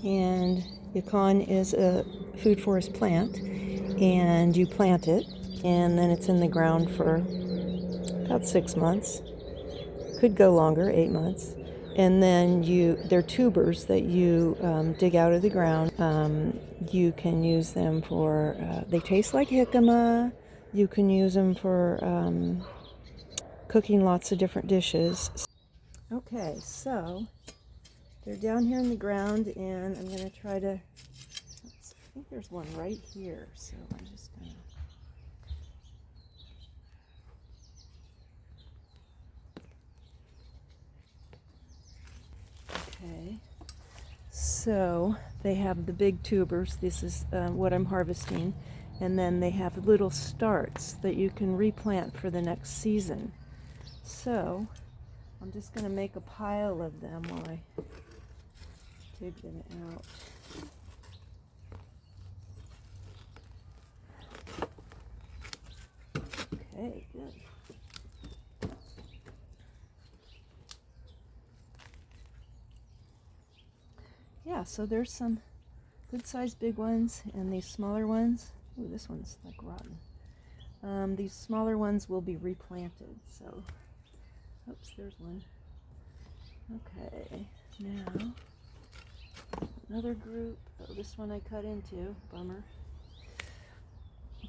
And Yacon is a food forest plant, and you plant it, and then it's in the ground for about 6 months. Could go longer, 8 months. And then they're tubers that you dig out of the ground. You can use them for, they taste like jicama. You can use them for cooking lots of different dishes. Okay, so they're down here in the ground, and I'm going to try to, I think there's one right here, so I'm just going to, okay. So they have the big tubers. This is what I'm harvesting. And then they have little starts that you can replant for the next season. So I'm just going to make a pile of them while I dig them out. Okay, good. Yeah, so there's some good sized big ones and these smaller ones. Ooh, this one's like rotten. These smaller ones will be replanted. So, oops, there's one. Okay, now another group. Oh, this one I cut into. Bummer.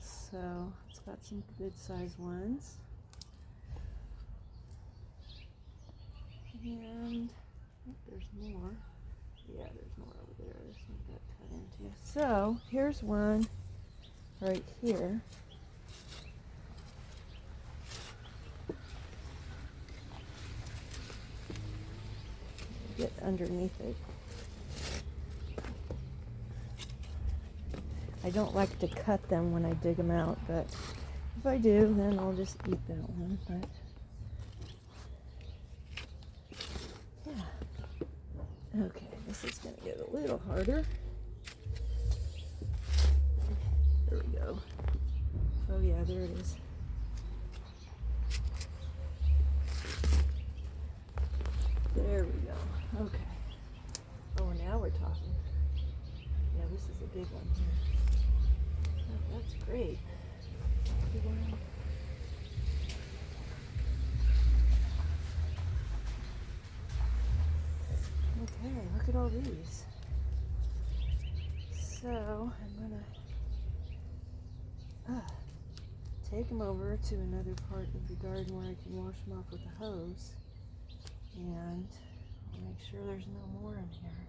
So it's got some good sized ones. And oh, there's more. Yeah, there's more over there. This one got cut into. So here's one right here. Get underneath it. I don't like to cut them when I dig them out, but if I do, then I'll just eat that one. But yeah. Okay, this is going to get a little harder. There we go. Oh yeah, there it is. There we go. Okay. Oh, now we're talking. Yeah, this is a big one here. Oh, that's great. Big one. Okay, look at all these. So I'm gonna take them over to another part of the garden where I can wash them off with a hose, and I'll make sure there's no more in here.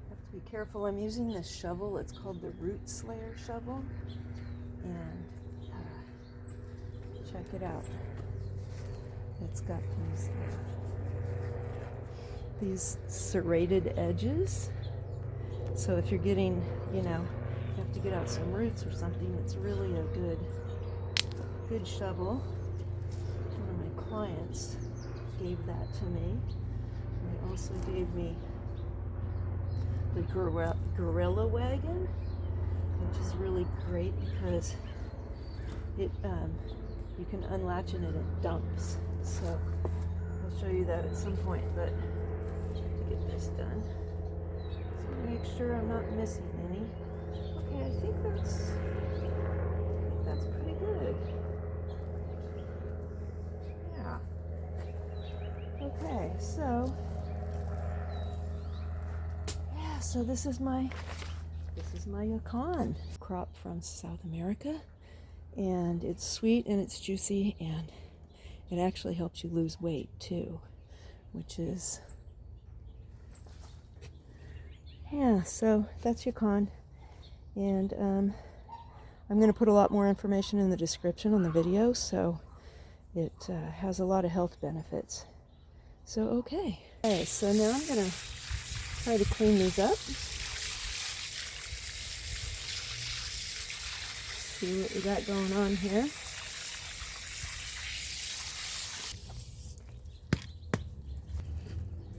I have to be careful. I'm using this shovel. It's called the Root Slayer shovel, and check it out. It's got these serrated edges. So if you're getting, you have to get out some roots or something, it's really a good shovel. One of my clients gave that to me. And they also gave me the gorilla wagon, which is really great because it you can unlatch it and it dumps. So I'll show you that at some point, but to get this done. So make sure I'm not missing any. Okay, I think that's pretty good. Yeah. Okay, so yeah, so this is my Yacon crop from South America, and it's sweet and it's juicy, and it actually helps you lose weight too, which is, yeah, so that's Yacon. And I'm going to put a lot more information in the description on the video, so it has a lot of health benefits. So okay, so now I'm going to try to clean these up. See what we got going on here.